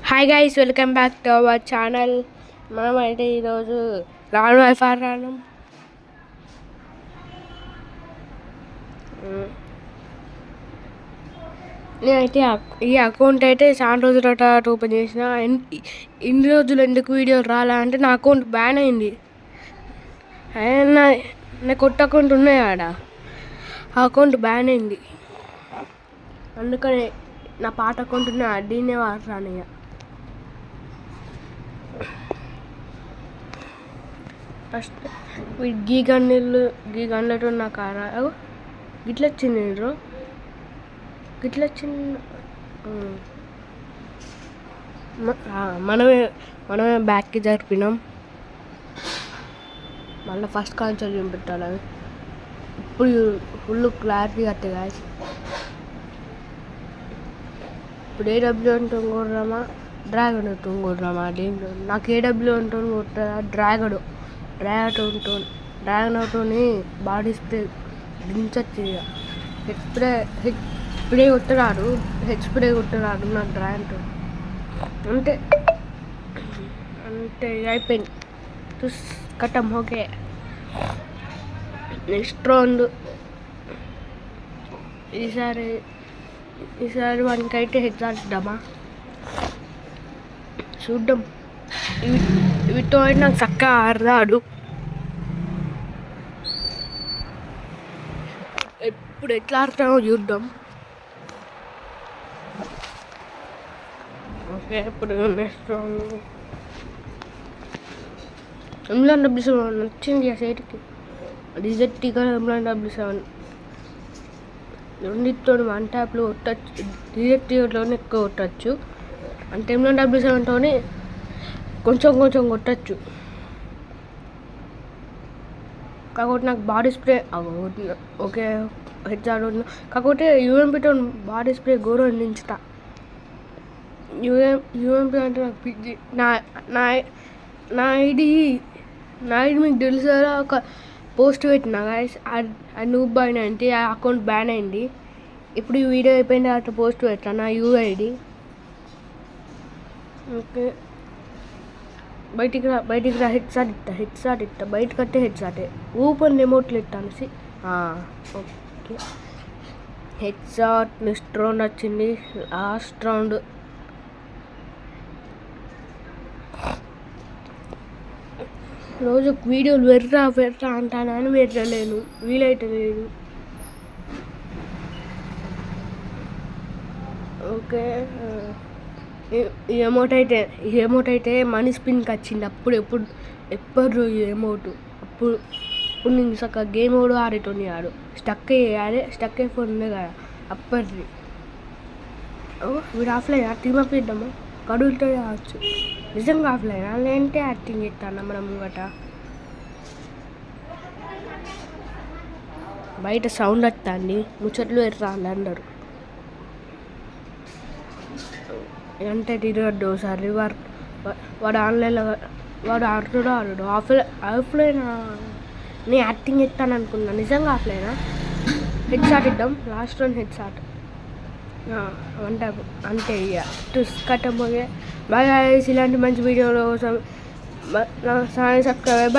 Hi guys, welcome back to our channel. మనమైతే ఈరోజు రాను వైఫర్ రాను నేనైతే ఈ అకౌంట్ అయితే చాలా రోజుల తర్వాత ఓపెన్ చేసిన. ఇన్ని రోజులు ఎందుకు వీడియోలు రాలా అంటే నా అకౌంట్ బ్యాన్ అయింది. నా కొత్త అకౌంట్ ఉన్నాయి ఆడ, ఆ అకౌంట్ బ్యాన్ అయింది. అందుకని నా పాత అకౌంట్ ఉన్నాయి, దీన్నే వాడరాను. ఇక ఫస్ట్ గీ గన్నట్టు నా కారా గిట్లా వచ్చింది గిట్లా వచ్చింది. మనమే బ్యాక్కి జరిపినాం. మళ్ళీ ఫస్ట్ కాన్సల్ చూపెట్టాలి. ఇప్పుడు ఫుల్ క్లారిటీ వస్తాయి గాయస్. ఇప్పుడు ఏడబ్ల్యూ ఉంటుంది కొడదామా, డ్రాగన్ ఉంటుంది కొడదామా? దీంట్లో నాకు ఏడబ్ల్యూ ఉంటుంది కొట్టదా, డ్రాగన్ అవుతుంది. బాడీ స్ప్రే దించచ్చు. ఇక హెడ్ స్ప్రే కొట్టరాడు నా డ్రాగన్తో. అంటే అయిపోయింది. కట్టం. Okay, next round. ఈసారి వానికైతే హెడ్ ఆడిద్దామా చూద్దాం. వీటితో అయితే నాకు చక్కగా ఆడరాడు. ఇప్పుడు ఎట్లా ఆడతామో చూద్దాం. ఓకే, ఇప్పుడు నెక్స్ట్ M1W7 వచ్చింది ఆ సైట్కి. డిజెట్గా M1W7 రెండితో వన్ ట్యాప్లో కొట్టచ్చు. డిజెట్లోనే ఎక్కువ కొట్టచ్చు. అంటే M1W7తో కొంచెం కొట్టచ్చు. కాకపోతే నాకు బాడీ స్ప్రే ఓకే హెడ్ ఆడుతున్నా. కాకపోతే యూఎంపీతో బాడీ స్ప్రే ఘోరం అందించుతా. యూఎంపీ అంటే నాకు పిచ్చి. నా ఐడి మీకు తెలుసా? ఒక పోస్ట్ పెట్టినా గాయస్, అది నూబ్ బాయ్ అంటే ఆ అకౌంట్ బ్యాన్ అయింది. ఇప్పుడు ఈ వీడియో అయిపోయిన తర్వాత పోస్ట్ పెట్టా నా యూఐడి. ఓకే, బయటికి రా హెడ్ షాట్ ఇస్తా. బయటకు వస్తే హెడ్ షాటే. ఊపర్ ఎమోట్లు ఇస్తాను. Okay, head shot. Next round వచ్చింది, లాస్ట్ రౌండ్. రోజు వీడియోలు వెర్రా అంటానని వెర్రలేను, వీలైతే లేదు. ఓకే, ఈ అమౌంట్ అయితే మనీ స్పిన్కి వచ్చింది. ఎప్పుడు ఈ అమౌంట్ అప్పుడు నేను చక్కగా గేమ్ ఓడు ఆడేటోని ఆడు స్టక్ అయిపోయి ఉంది కదా అప్పటిది. వీడు ఆఫ్లైన్ టీమ్ అప్ ఇద్దాము, కడుగుతో కావచ్చు. నిజంగా ఆఫ్లైన్ అంటే యాక్టింగ్ చేస్తాను మనం ముంగట. బయట సౌండ్ వస్తుంది, ముచ్చట్లు ఎర్రా అందరు. అంటే తిరగద్దు ఒకసారి. వాడు ఆన్లైన్లో వాడు ఆడుతాడు ఆఫ్లైన్. నేను యాక్టింగ్ చేస్తాను అనుకున్నా, నిజంగా ఆఫ్లైనా. హెడ్ షాట్ ఇద్దాం, లాస్ట్ రౌండ్ హెడ్ షాట్ అంటే ఇక కట్టబోయే. బాయ్. ఇలాంటి మంచి వీడియోల కోసం నా ఛానల్ సబ్స్క్రైబ్.